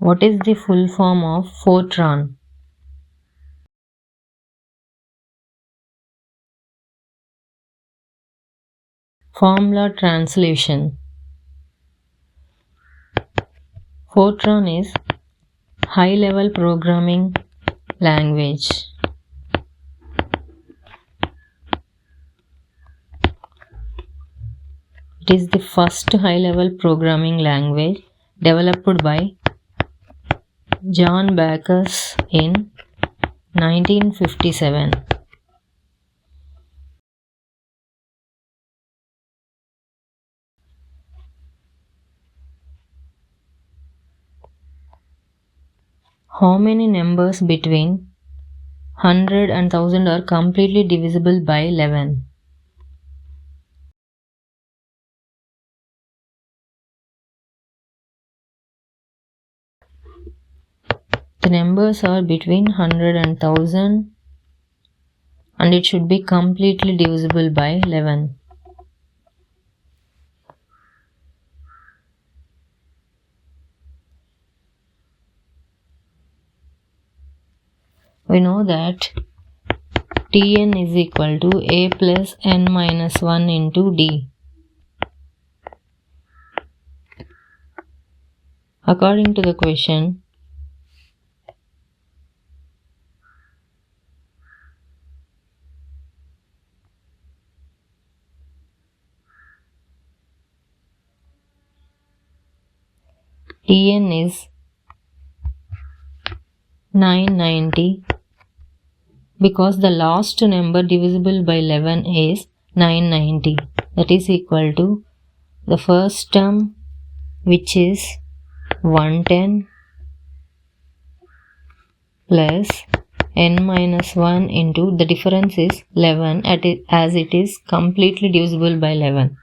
What is the full form of Fortran? Formula translation. Fortran is high-level programming language. It is the first high-level programming language developed by John Backus in 1957. How many numbers between 100 and 1000 are completely divisible by 11? The numbers are between 100 and 1000 and it should be completely divisible by 11. We know that Tn is equal to a plus n minus 1 into d. According to the question, Tn is 990 because the last number divisible by 11 is 990. That is equal to the first term, which is 110 plus n minus 1 into the difference is 11 as it is completely divisible by 11,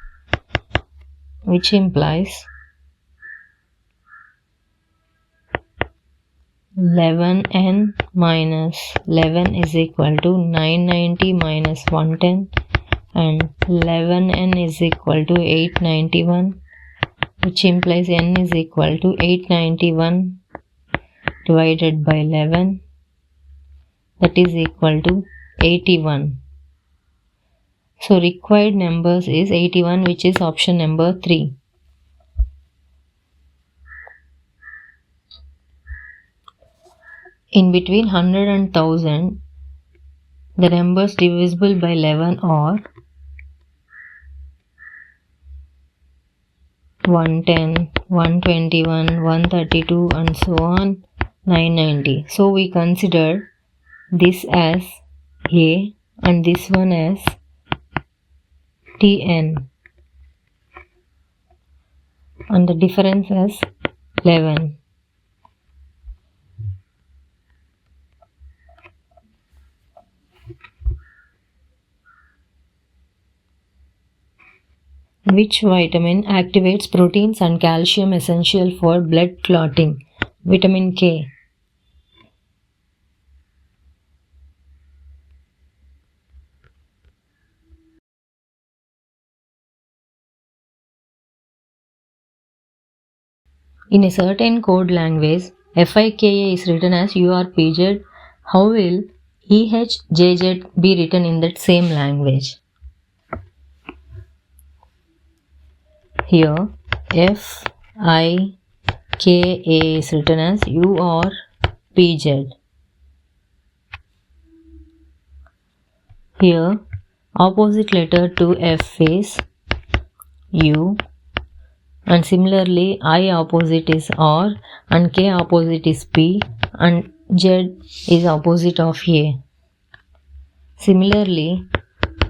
which implies 11n minus 11 is equal to 990 minus 110 and 11n is equal to 891, which implies n is equal to 891 divided by 11, that is equal to 81. So required numbers is 81, which is option number 3. In between 100 and 1000, the numbers divisible by 11 are 110, 121, 132 and so on, 990. So we consider this as A and this one as Tn and the difference as 11. Which vitamin activates proteins and calcium essential for blood clotting? Vitamin K. In a certain code language, FIKA is written as URPZ. How will EHJZ be written in that same language? Here, FIKA is written as URPZ. Here, opposite letter to F is U, and similarly I opposite is R and K opposite is P and Z is opposite of A. Similarly,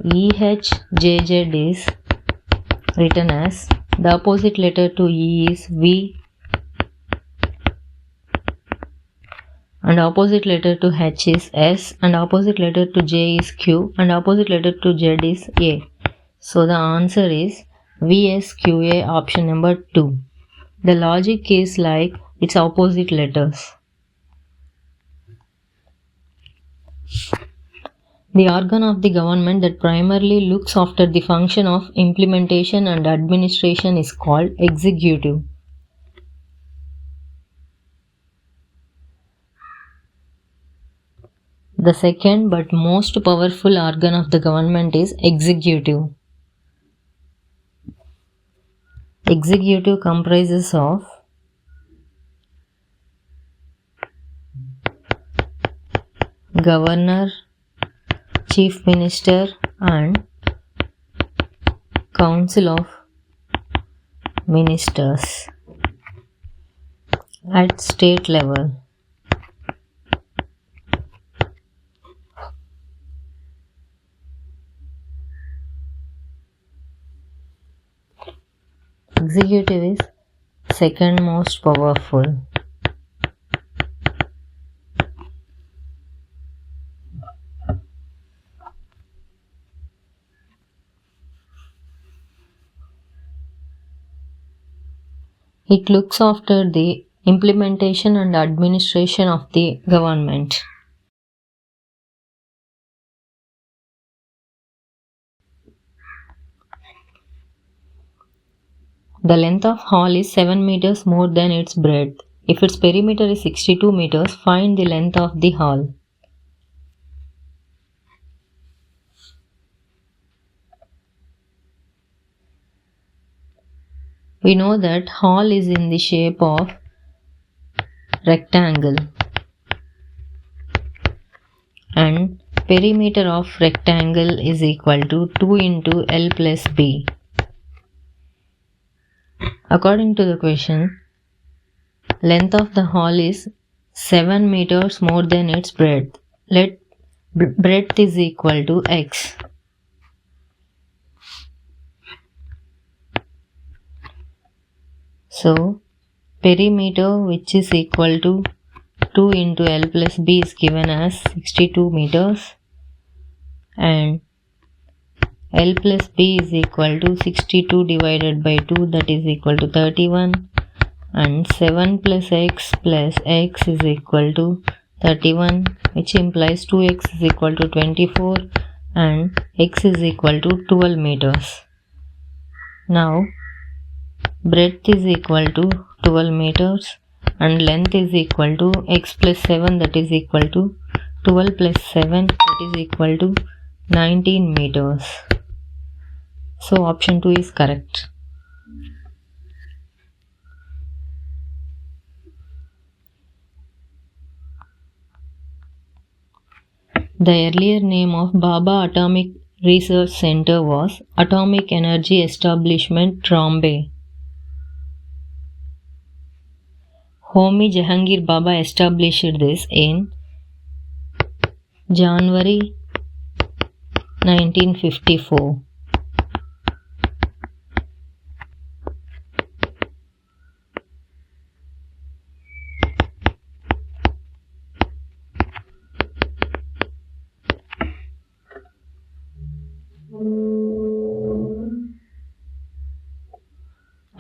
EHJZ is written as the opposite letter to E is V and opposite letter to H is S and opposite letter to J is Q and opposite letter to Z is A. So the answer is VSQA, option number 2. The logic is like its opposite letters. The organ of the government that primarily looks after the function of implementation and administration is called executive. The second but most powerful organ of the government is executive. Executive comprises of governor, chief minister and council of ministers at state level. Executive is second most powerful. It looks after the implementation and administration of the government. The length of hall is 7 meters more than its breadth. If its perimeter is 62 meters, find the length of the hall. We know that hall is in the shape of rectangle and perimeter of rectangle is equal to 2 into L plus B. According to the question, length of the hall is 7 meters more than its breadth. Let breadth is equal to x. So, perimeter, which is equal to 2 into L plus B, is given as 62 meters and L plus B is equal to 62 divided by 2, that is equal to 31, and 7 plus x is equal to 31, which implies 2x is equal to 24 and x is equal to 12 meters. Now breadth is equal to 12 meters and length is equal to x plus 7, that is equal to 12 plus 7, that is equal to 19 meters. So option 2 is correct. The earlier name of Bhabha Atomic Research Center was Atomic Energy Establishment, Trombay. Homi Jahangir Bhabha established this in January 1954.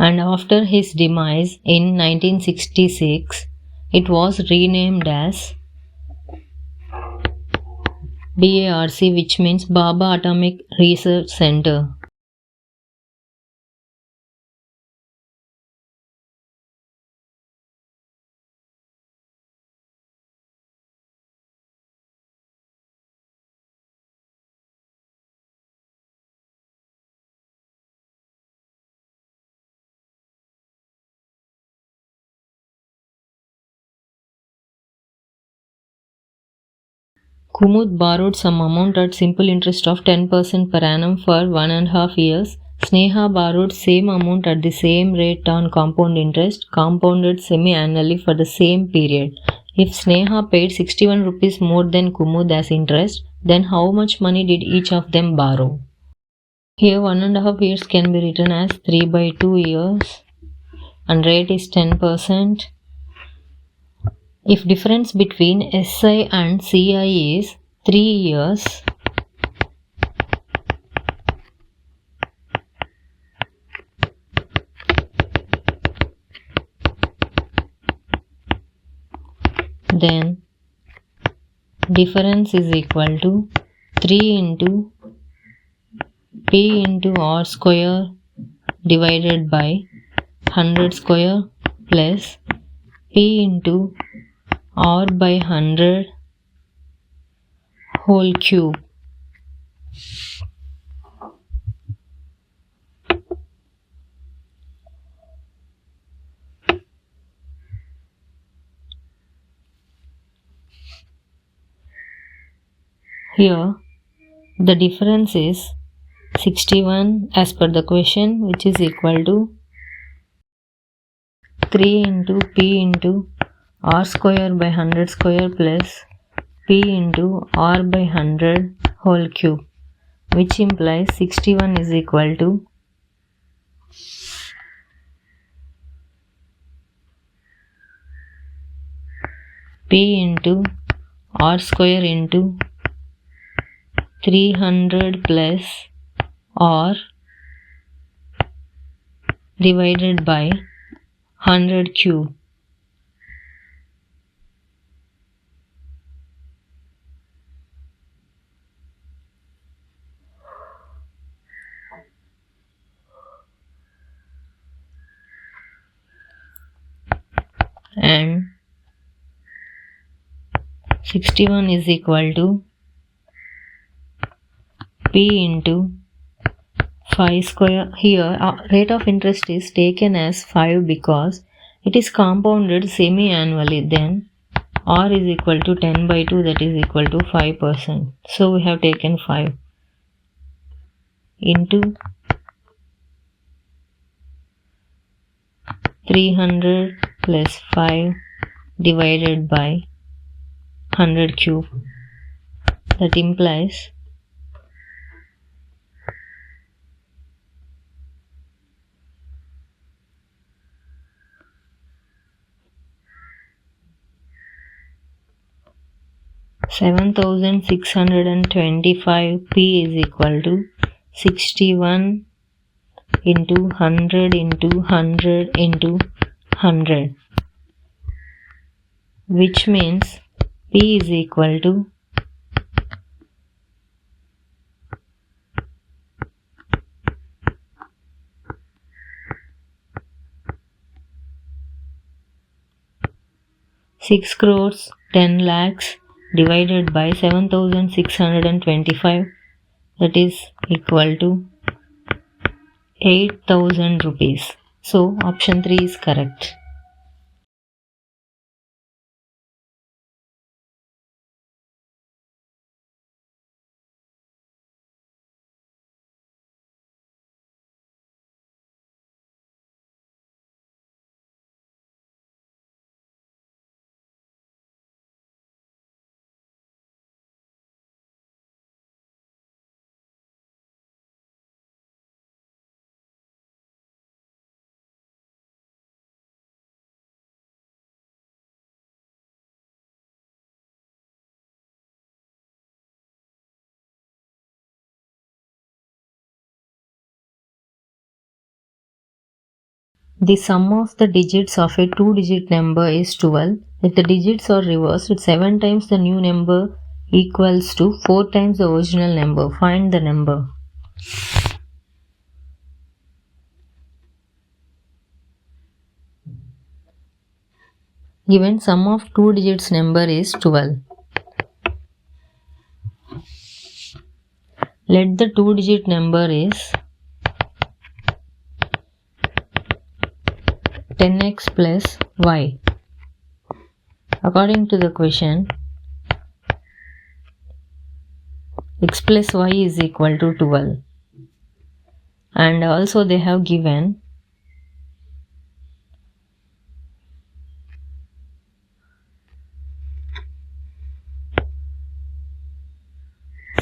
And after his demise in 1966, it was renamed as BARC, which means Bhabha Atomic Research Center. Kumud borrowed some amount at simple interest of 10% per annum for 1.5 years. Sneha borrowed same amount at the same rate on compound interest, compounded semi-annually for the same period. If Sneha paid 61 rupees more than Kumud as interest, then how much money did each of them borrow? Here 1.5 years can be written as 3/2 years and rate is 10%. If difference between SI and CI is 3 years, then difference is equal to 3 into P into R square divided by 100 square plus P into R by 100 whole cube. Here the difference is 61 as per the question, which is equal to 3 into p into r square by 100 square plus p into r by 100 whole cube, which implies 61 is equal to p into r square into 300 plus r divided by 100 cube. And 61 is equal to p into 5 square. Here rate of interest is taken as 5 because it is compounded semi-annually. Then r is equal to 10 by 2, that is equal to 5%. So we have taken 5 into 300 plus 5 divided by 100 cube. That implies 7625 p is equal to 61 into 100 into 100 into 100, which means p is equal to 6 crores 10 lakhs divided by 7625, that is equal to 8,000 rupees. So option 3 is correct. The sum of the digits of a 2-digit number is 12. If the digits are reversed, it's 7 times the new number equals to 4 times the original number. Find the number. Given sum of 2 digits number is 12. Let the 2-digit number is 10x plus y. According to the question, x plus y is equal to 12. And also they have given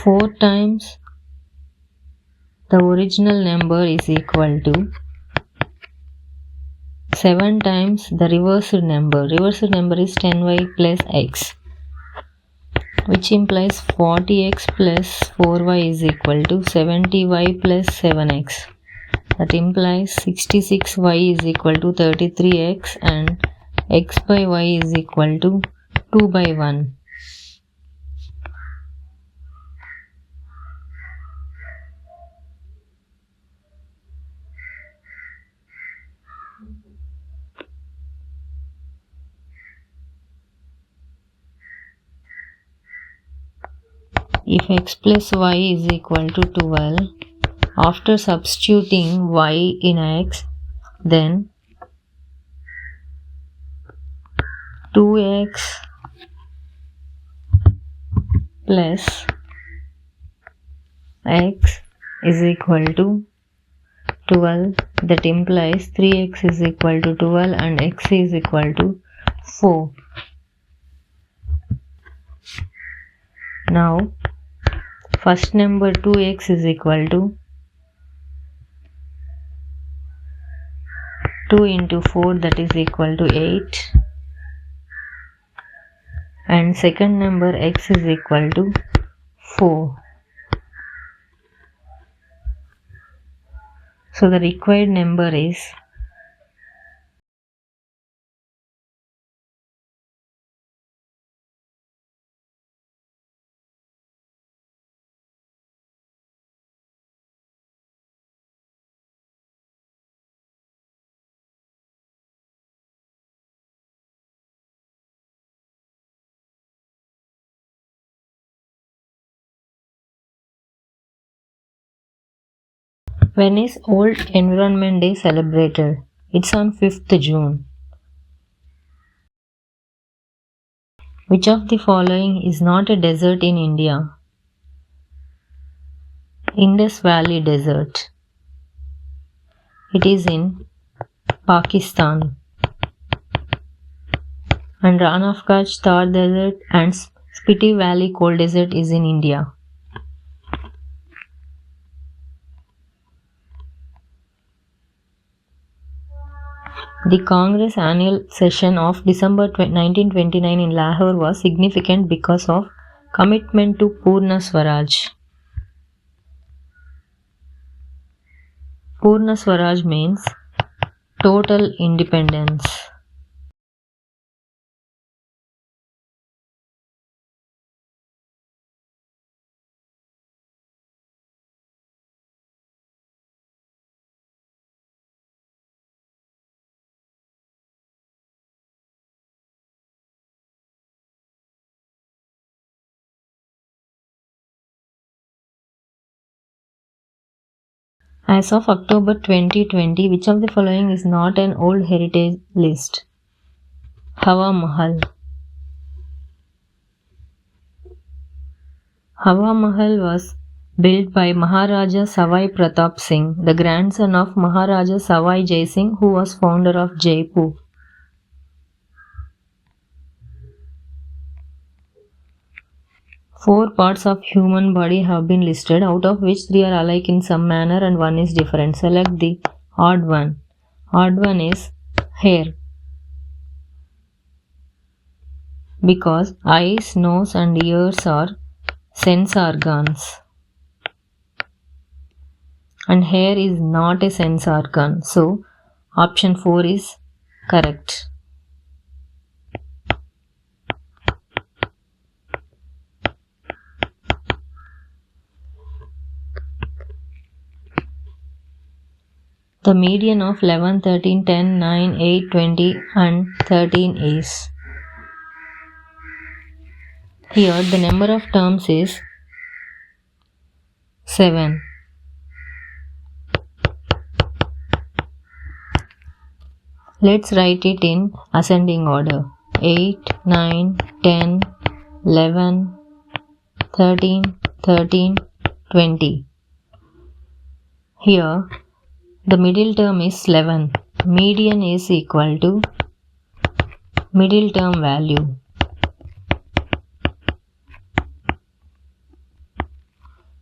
4 times the original number is equal to 7 times the reversed number. Reversed number is 10y plus x, which implies 40x plus 4y is equal to 70y plus 7x. That implies 66y is equal to 33x and x by y is equal to 2 by 1. if x plus y is equal to 12, after substituting y in x, then 2x plus x is equal to 12, that implies 3x is equal to 12 and x is equal to 4. Now first number 2x is equal to 2 into 4, that is equal to 8, and second number x is equal to 4. So the required number is when is World Environment Day celebrated? It's on 5th June. Which of the following is not a desert in India? Indus Valley Desert. It is in Pakistan. And Rann of Kutch, Thar Desert and Spiti Valley Cold Desert is in India. The Congress annual session of December 1929 in Lahore was significant because of commitment to Purna Swaraj. Purna Swaraj means total independence. As of October 2020, which of the following is not an old heritage list? Hawa Mahal. Hawa Mahal was built by Maharaja Savai Pratap Singh, the grandson of Maharaja Savai Jai Singh, who was founder of Jaipur. Four parts of human body have been listed, out of which three are alike in some manner and one is different. Select the odd one. Odd one is hair, because eyes, nose and ears are sense organs and hair is not a sense organ. So option 4 is correct. The median of 11, 13, 10, 9, 8, 20 and 13 is. Here the number of terms is 7. Let's write it in ascending order. 8, 9, 10, 11, 13, 13, 20. Here the middle term is 11. Median is equal to middle term value.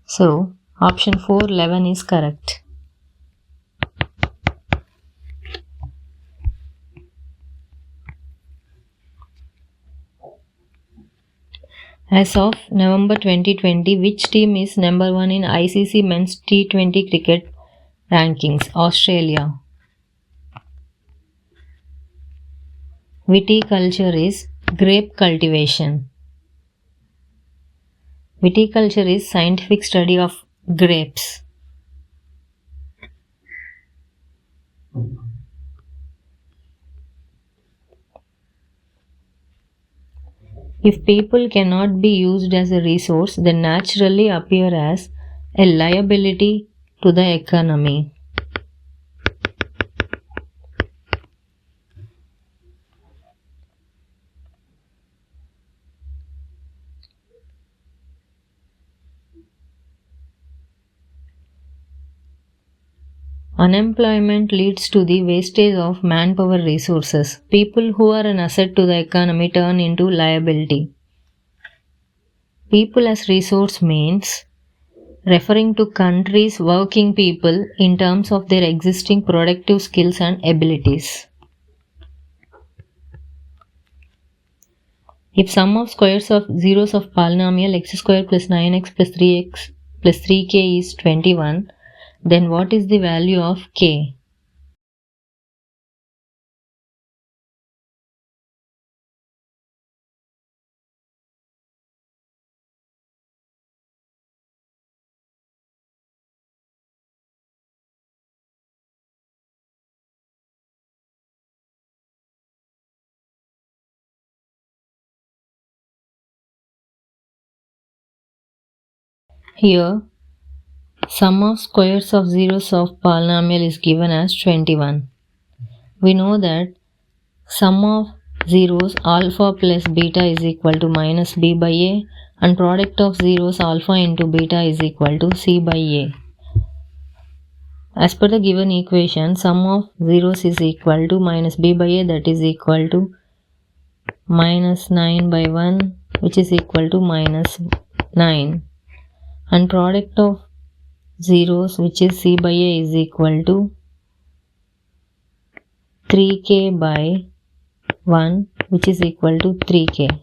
So option 4, 11 is correct. As of November 2020, which team is number 1 in ICC Men's T20 Cricket Rankings? Australia. Viticulture is grape cultivation. Viticulture is scientific study of grapes. If people cannot be used as a resource, they naturally appear as a liability to the economy. Unemployment leads to the wastage of manpower resources. People who are an asset to the economy turn into liability. People as resource means referring to countries' working people in terms of their existing productive skills and abilities. If sum of squares of zeros of polynomial x square plus 9x plus 3x plus 3k is 21, then what is the value of k? Here, sum of squares of zeros of polynomial is given as 21. We know that sum of zeros alpha plus beta is equal to minus b by a, and product of zeros alpha into beta is equal to c by a. As per the given equation, sum of zeros is equal to minus b by a, that is equal to minus 9 by 1, which is equal to minus 9, and product of zeros, which is c by a, is equal to 3k by 1, which is equal to 3k.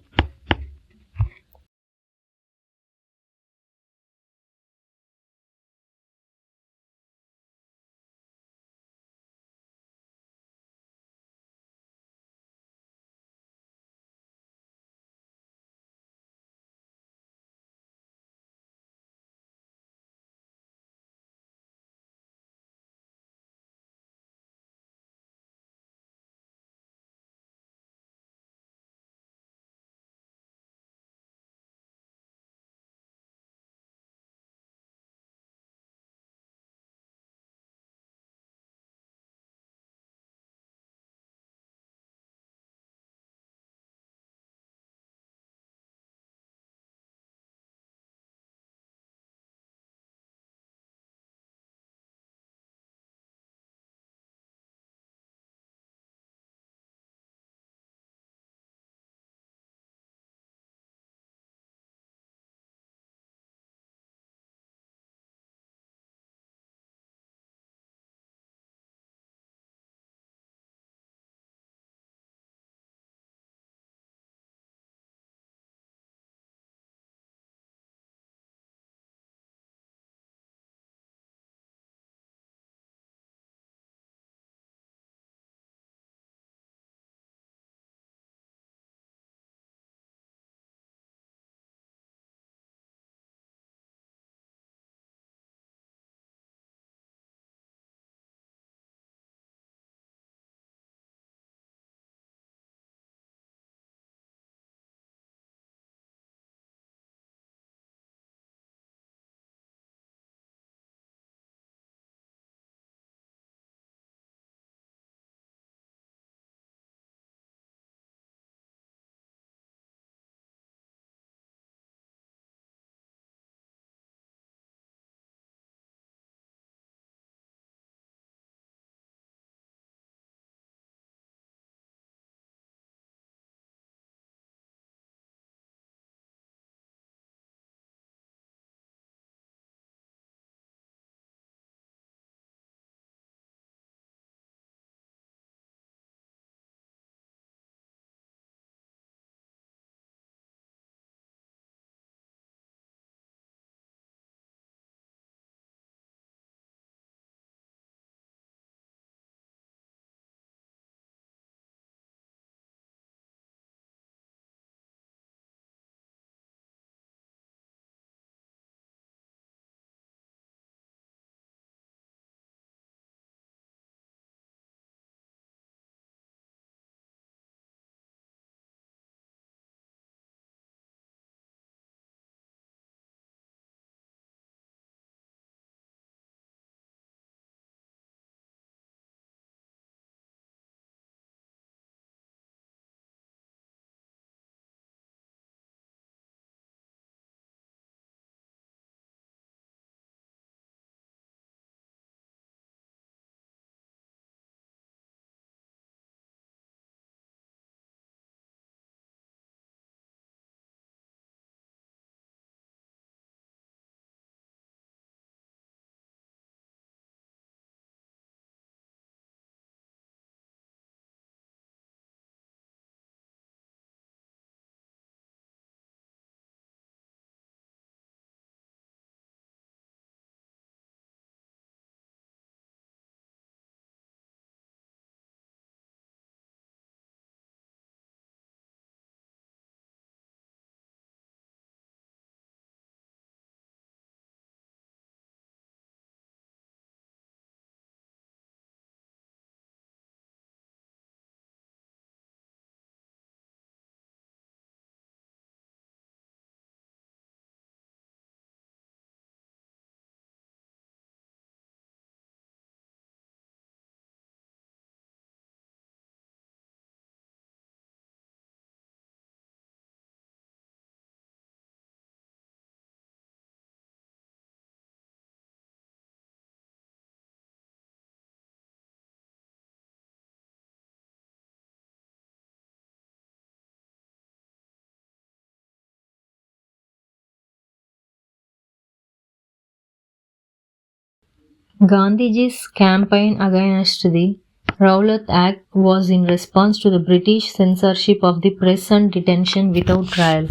Gandhiji's campaign against the Rowlatt Act was in response to the British censorship of the press and detention without trial.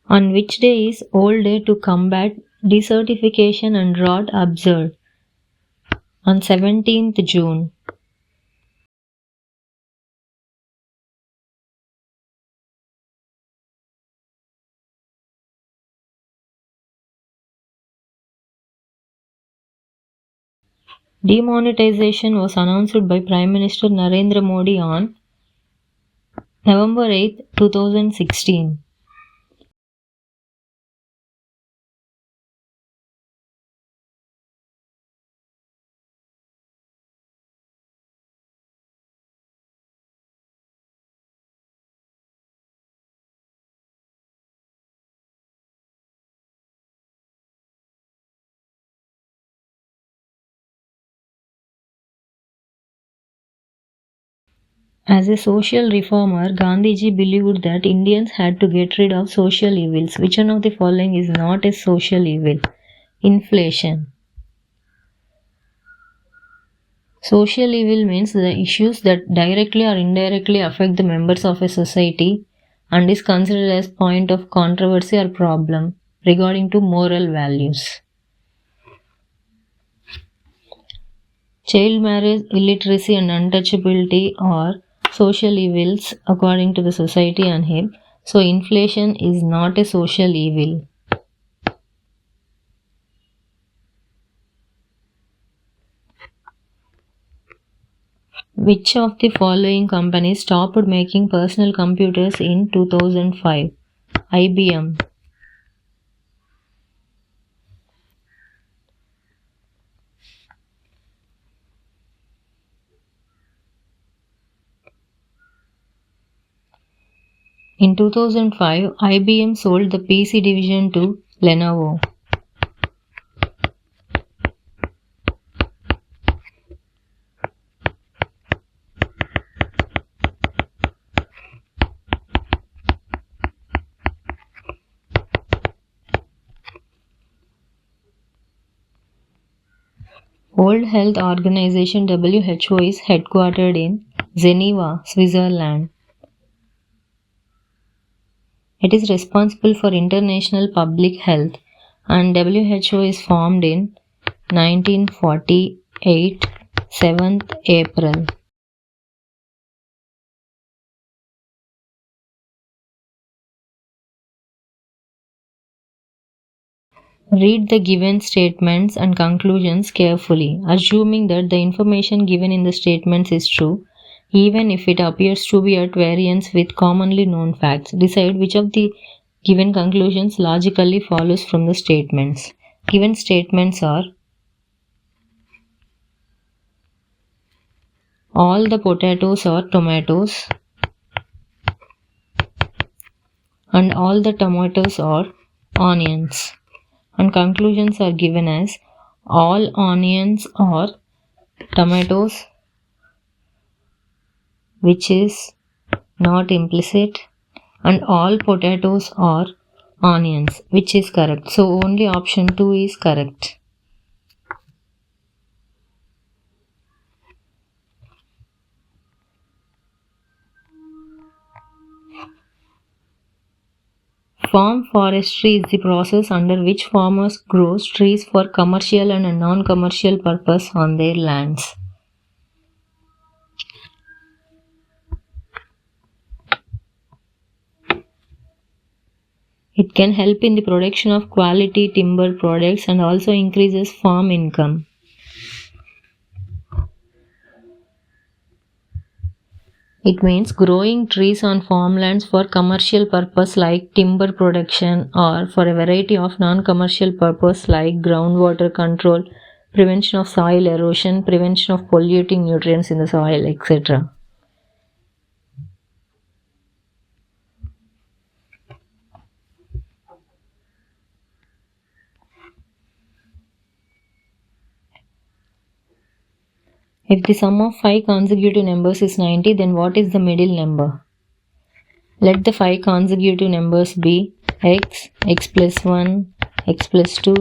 On which day is Old Day to combat desertification and drought observed? On 17th June. Demonetization was announced by Prime Minister Narendra Modi on November 8, 2016. As a social reformer, Gandhiji believed that Indians had to get rid of social evils. Which one of the following is not a social evil? Inflation. Social evil means the issues that directly or indirectly affect the members of a society and is considered as point of controversy or problem regarding to moral values. Child marriage, illiteracy and untouchability are social evils according to the society and him. So inflation is not a social evil. Which of the following companies stopped making personal computers in 2005? IBM. In 2005, IBM sold the PC division to Lenovo. World Health Organization WHO is headquartered in Geneva, Switzerland. It is responsible for international public health and WHO is formed in 1948, 7th April. Read the given statements and conclusions carefully, assuming that the information given in the statements is true, even if it appears to be at variance with commonly known facts. Decide which of the given conclusions logically follows from the statements. Given statements are: all the potatoes are tomatoes, and all the tomatoes are onions. And conclusions are given as: all onions are tomatoes, which is not implicit, and all potatoes are onions, which is correct. So only option 2 is correct. Farm forestry is the process under which farmers grow trees for commercial and non-commercial purpose on their lands. It can help in the production of quality timber products and also increases farm income. It means growing trees on farmlands for commercial purpose like timber production or for a variety of non-commercial purpose like groundwater control, prevention of soil erosion, prevention of polluting nutrients in the soil, etc. If the sum of 5 consecutive numbers is 90, then what is the middle number? Let the 5 consecutive numbers be x, x plus 1, x plus 2,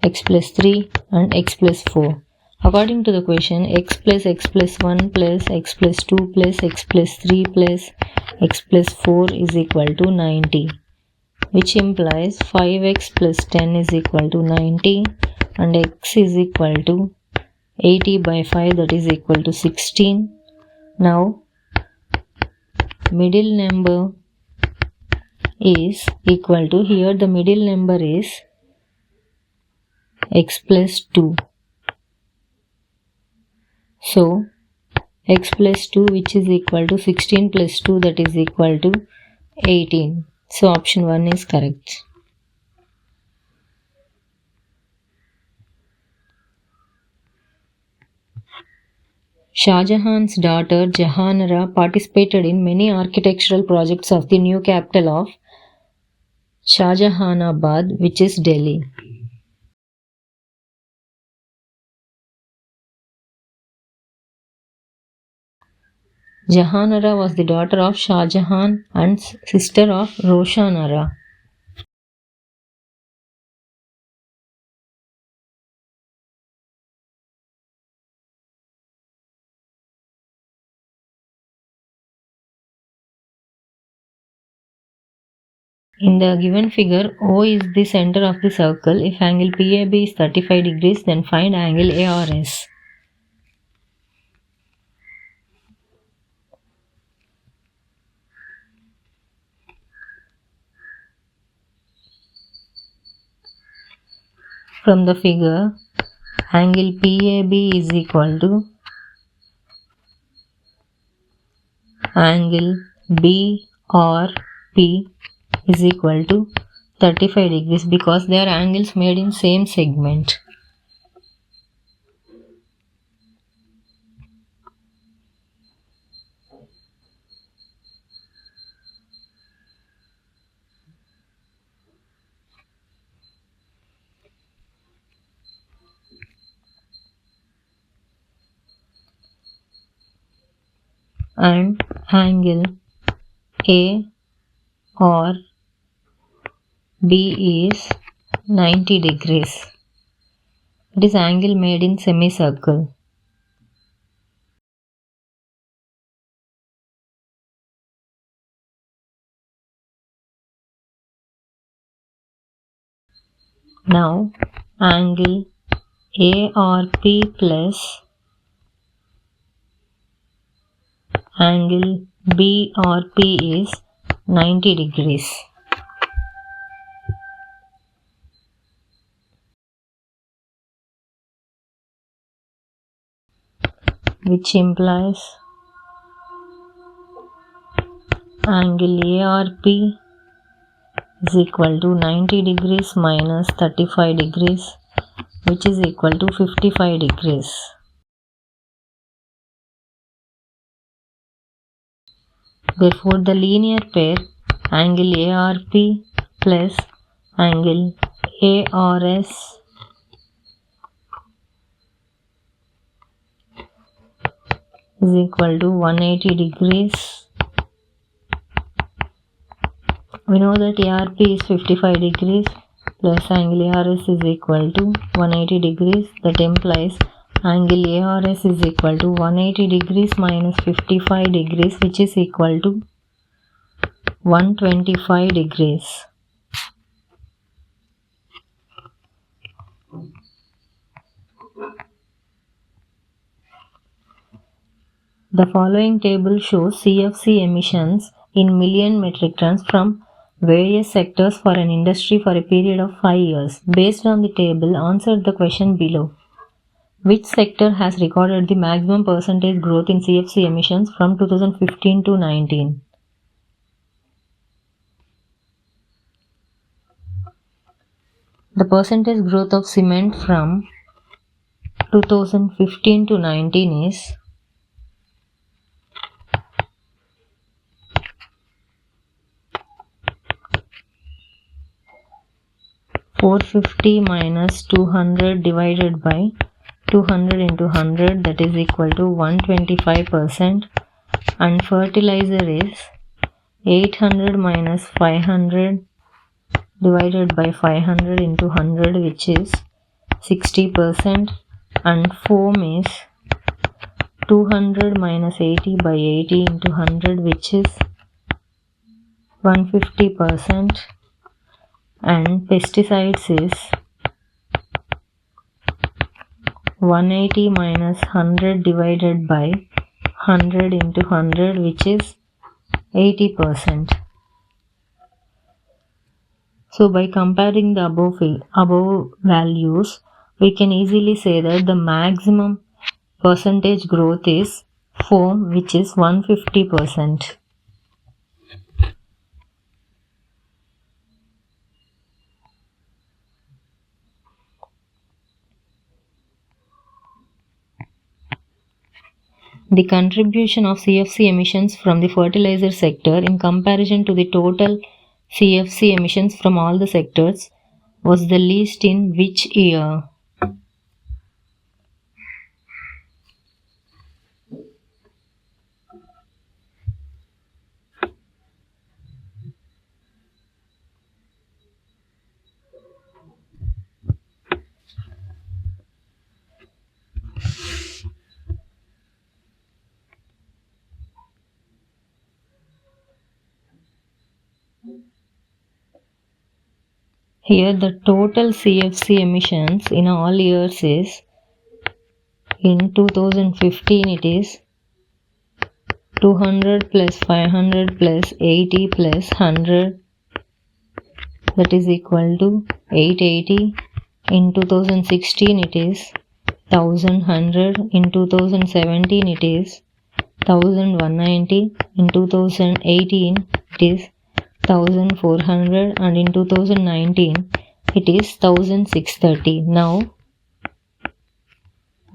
x plus 3 and x plus 4. According to the question, x plus 1 plus x plus 2 plus x plus 3 plus x plus 4 is equal to 90, which implies 5x plus 10 is equal to 90 and x is equal to 80 by 5, that is equal to 16. Now middle number is equal to, here the middle number is x plus 2. So x plus 2, which is equal to 16 plus 2, that is equal to 18. So option 1 is correct. Shah Jahan's daughter Jahanara participated in many architectural projects of the new capital of Shah Jahanabad, which is Delhi. Jahanara was the daughter of Shah Jahan and sister of Roshanara. In the given figure, O is the center of the circle. If angle PAB is 35 degrees, then find angle ARS. From the figure, angle PAB is equal to angle BRP is equal to 35 degrees because they are angles made in same segment. And angle A or B is 90 degrees. It is angle made in semicircle. Now angle ARP plus angle BRP is 90 degrees. Which implies angle ARP is equal to 90 degrees minus 35 degrees, which is equal to 55 degrees. Therefore, the linear pair angle ARP plus angle ARS is equal to 180 degrees. We know that ARP is 55 degrees plus angle ARS is equal to 180 degrees. That implies angle ARS is equal to 180 degrees minus 55 degrees, which is equal to 125 degrees. The following table shows CFC emissions in million metric tons from various sectors for an industry for a period of 5 years. Based on the table, answer the question below. Which sector has recorded the maximum percentage growth in CFC emissions from 2015 to 19? The percentage growth of cement from 2015 to 19 is 450 minus 200 divided by 200 into 100, that is equal to 125%, and fertilizer is 800 minus 500 divided by 500 into 100, which is 60%, and foam is 200 minus 80 by 80 into 100, which is 150%, and pesticides is 180 minus 100 divided by 100 into 100, which is 80%. So by comparing the above values, we can easily say that the maximum percentage growth is foam, which is 150%. The contribution of CFC emissions from the fertilizer sector in comparison to the total CFC emissions from all the sectors was the least in which year? Here the total CFC emissions in all years is, in 2015 it is 200 plus 500 plus 80 plus 100, that is equal to 880. In 2016 it is 1100. In 2017 it is 1190. In 2018 it is 1400, and in 2019 it is 1630. Now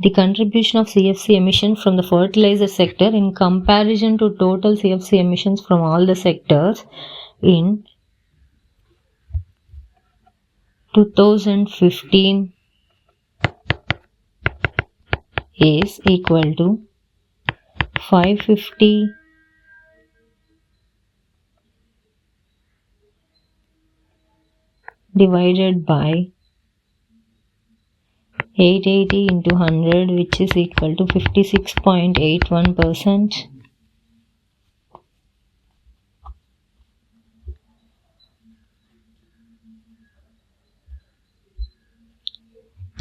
the contribution of CFC emission from the fertilizer sector in comparison to total CFC emissions from all the sectors in 2015 is equal to 550 divided by 880 into 100, which is equal to 56.81%.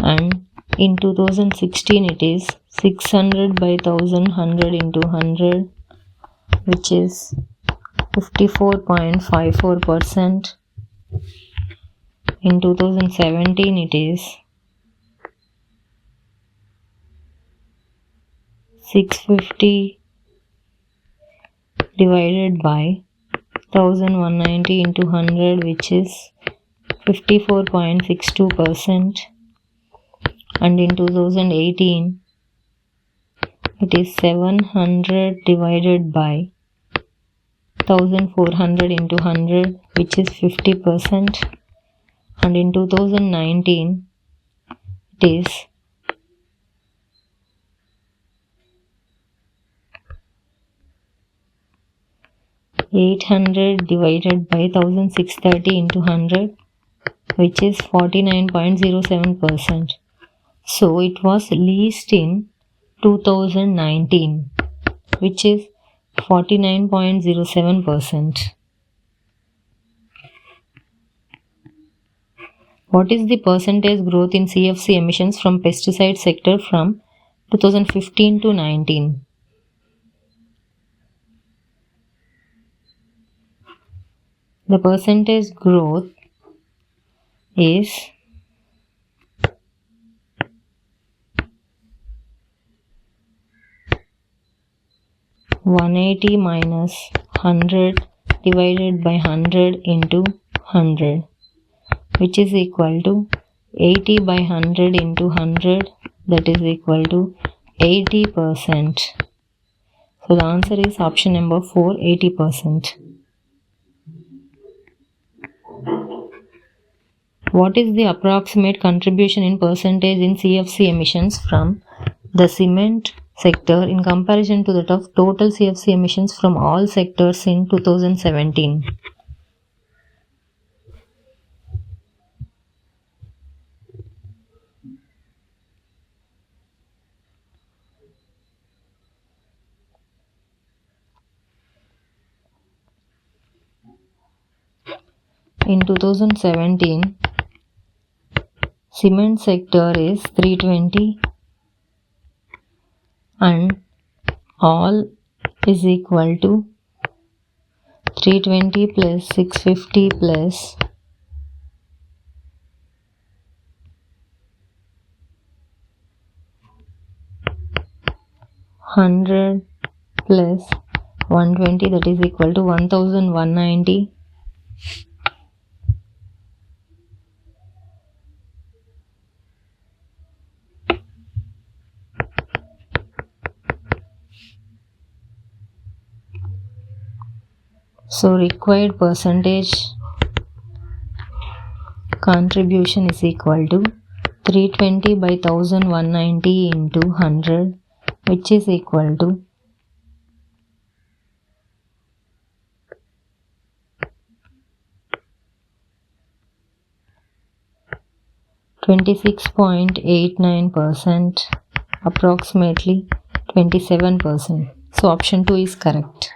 And in 2016 it is 600 by 1100 into 100, which is 54.54%. In 2017 it is 650 divided by 1190 into 100, which is 54.62%. And in 2018 it is 700 divided by 1400 into 100, which is 50%. And in 2019 it is 800 divided by 1630 into 100, which is 49.07%. So it was least in 2019, which is 49.07%. What is the percentage growth in CFC emissions from pesticide sector from 2015 to 19? The percentage growth is 180 minus 100 divided by 100 into 100, which is equal to 80 by 100 into 100, that is equal to 80%. So the answer is option number 4, 80%. What is the approximate contribution in percentage in CFC emissions from the cement sector in comparison to that of total CFC emissions from all sectors in 2017? In 2017, cement sector is 320 and all is equal to 320 plus 650 plus 100 plus 120, that is equal to 1190. So required percentage contribution is equal to 320 by 1190 into 100, which is equal to 26.89%, approximately 27%. So option 2 is correct.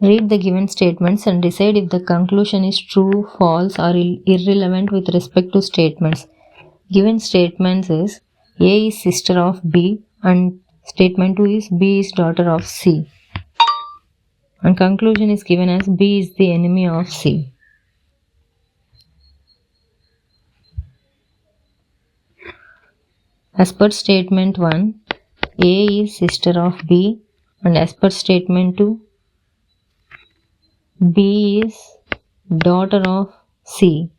Read the given statements and decide if the conclusion is true, false, or irrelevant with respect to statements. Given statements is A is sister of B and statement 2 is B is daughter of C. And conclusion is given as B is the enemy of C. As per statement 1, A is sister of B, and as per statement 2, B is daughter of C.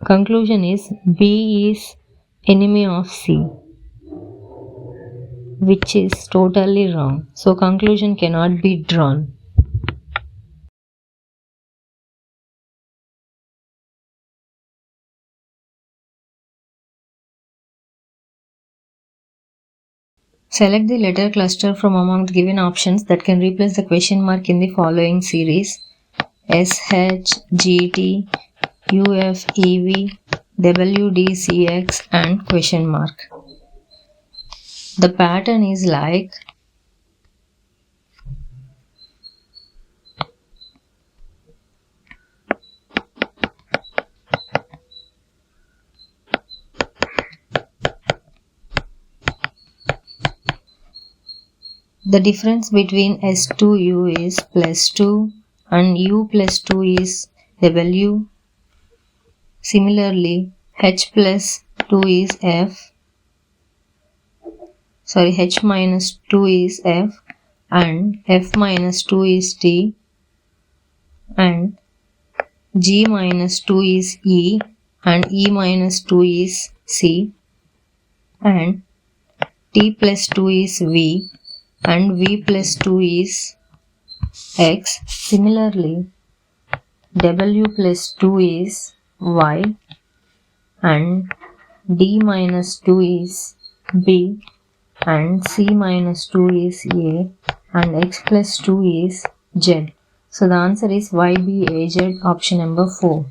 Conclusion is B is enemy of C, which is totally wrong. So conclusion cannot be drawn. Select the letter cluster from among the given options that can replace the question mark in the following series: SH, GT, UF, EV, WDCX and question mark. The pattern is like the difference between S2U is plus 2 and U plus 2 is W. Similarly, H plus 2 is F. H minus 2 is F and F minus 2 is T and G minus 2 is E and E minus 2 is C and T plus 2 is V and V plus 2 is X. Similarly, W plus 2 is Y and D minus 2 is B and C minus 2 is A and X plus 2 is Z. So the answer is YBAZ, option number 4.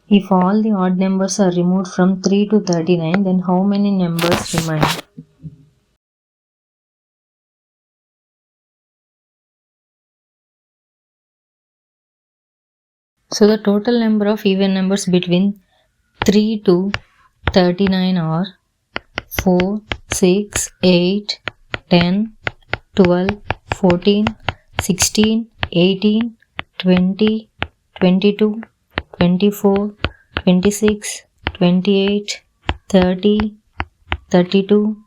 If all the odd numbers are removed from 3 to 39, then how many numbers remain? So the total number of even numbers between 3 to 39 are 4, 6, 8, 10, 12, 14, 16, 18, 20, 22, 24, 26, 28, 30, 32,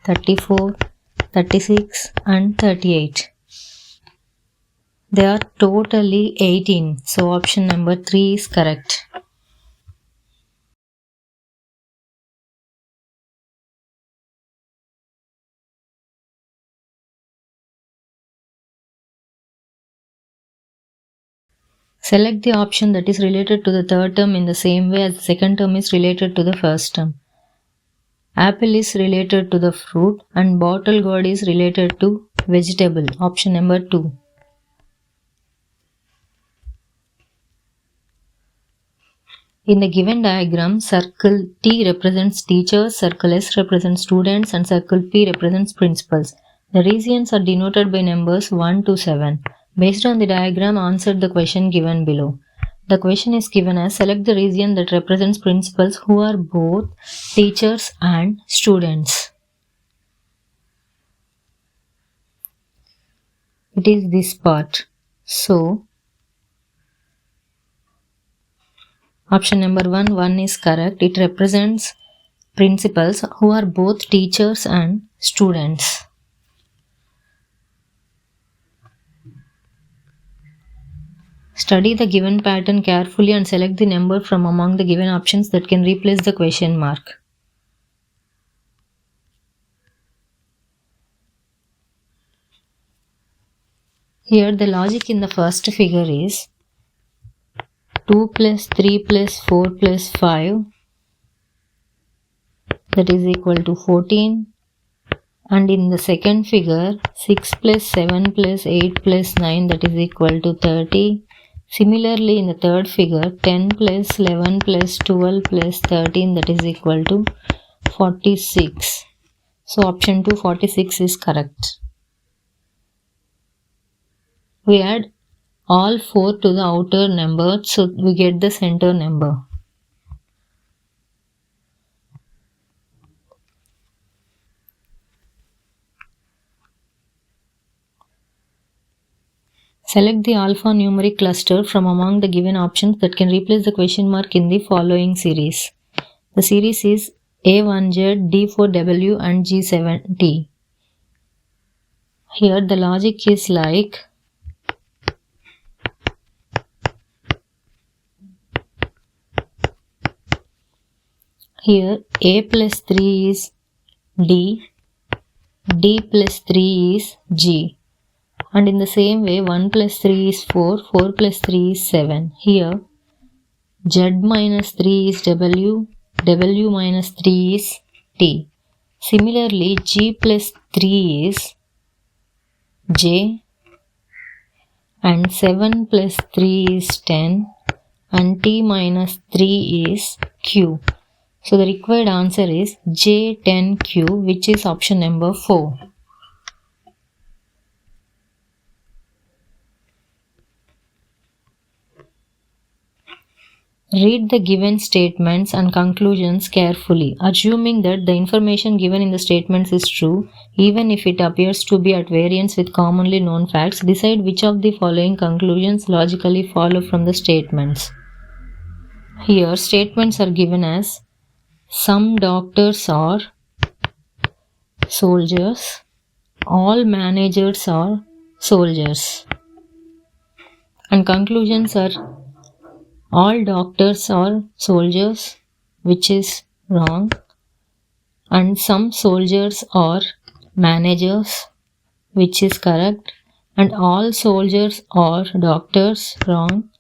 34, 36 and 38. They are totally 18. So option number 3 is correct. Select the option that is related to the third term in the same way as the second term is related to the first term. Apple is related to the fruit and bottle gourd is related to vegetable. Option number 2. In the given diagram, circle T represents teachers, circle S represents students, and circle P represents principals. The regions are denoted by numbers 1 to 7. Based on the diagram, answer the question given below. The question is given as select the region that represents principals who are both teachers and students. It is this part. So, option number 1 is correct. It represents principals who are both teachers and students. Study the given pattern carefully and select the number from among the given options that can replace the question mark. Here the logic in the first figure is 2 plus 3 plus 4 plus 5, that is equal to 14, and in the second figure 6 plus 7 plus 8 plus 9, that is equal to 30. Similarly, in the third figure 10 plus 11 plus 12 plus 13, that is equal to 46. So option 2, 46 is correct. We add all 4 to the outer number, so we get the center number. Select the alphanumeric cluster from among the given options that can replace the question mark in the following series. The series is A1Z, D4W and G7T. Here the logic is like here A plus 3 is D, D plus 3 is G. And in the same way 1 plus 3 is 4, 4 plus 3 is 7. Here Z minus 3 is W, W minus 3 is T. Similarly G plus 3 is J and 7 plus 3 is 10 and T minus 3 is Q. So the required answer is J10Q, which is option number 4. Read the given statements and conclusions carefully, assuming that the information given in the statements is true, even if it appears to be at variance with commonly known facts. Decide which of the following conclusions logically follow from the statements. Here, statements are given as some doctors are soldiers, all managers are soldiers, and conclusions are all doctors are soldiers, which is wrong, and some soldiers are managers, which is correct, and all soldiers are doctors, wrong,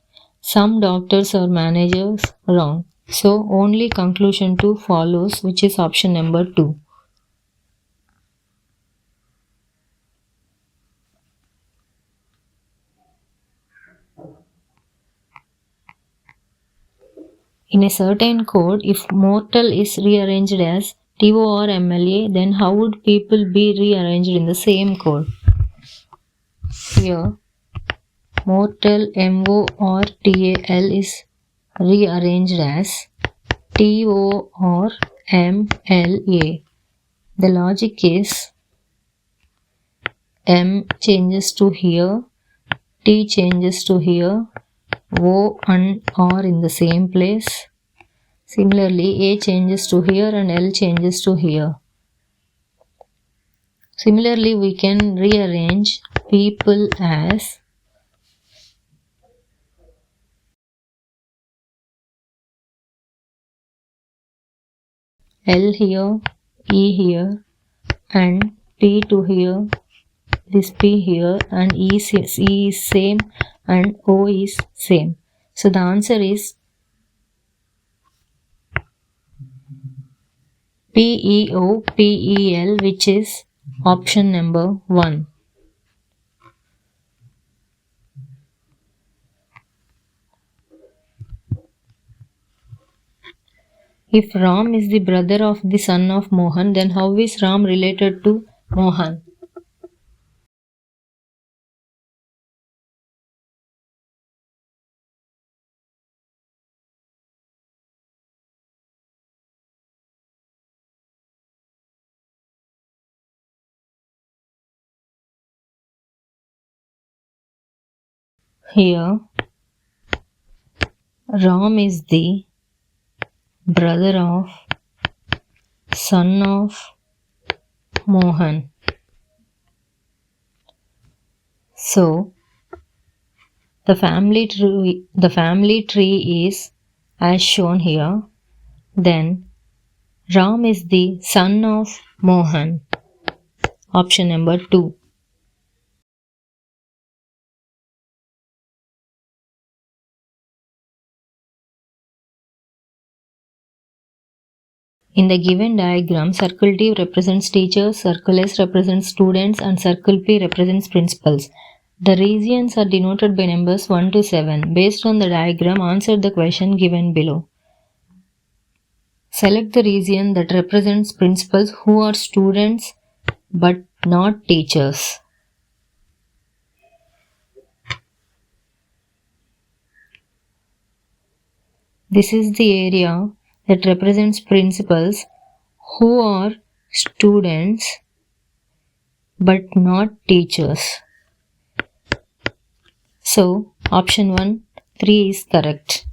some doctors are managers, wrong. So only conclusion 2 follows, which is option number 2. In a certain code, if mortal is rearranged as TO or MLA, then how would people be rearranged in the same code? Here, mortal MO or TAL is rearranged as TO or MLA. The logic is M changes to here, T changes to here, O and R in the same place. Similarly, A changes to here and L changes to here. Similarly, we can rearrange people as L here, E here, and P to here, this P here, and E is same and O is same. So the answer is PEOPEL, which is option number 1. If Ram is the brother of the son of Mohan, then how is Ram related to Mohan? Here, Ram is the brother of son of Mohan. So, the family tree is as shown here. Then, Ram is the son of Mohan. Option number 2. In the given diagram, circle T represents teachers, circle S represents students, and circle P represents principals. The regions are denoted by numbers 1 to 7. Based on the diagram, answer the question given below. Select the region that represents principals who are students but not teachers. This is the area that represents principals who are students but not teachers. So, option 1, 3 is correct.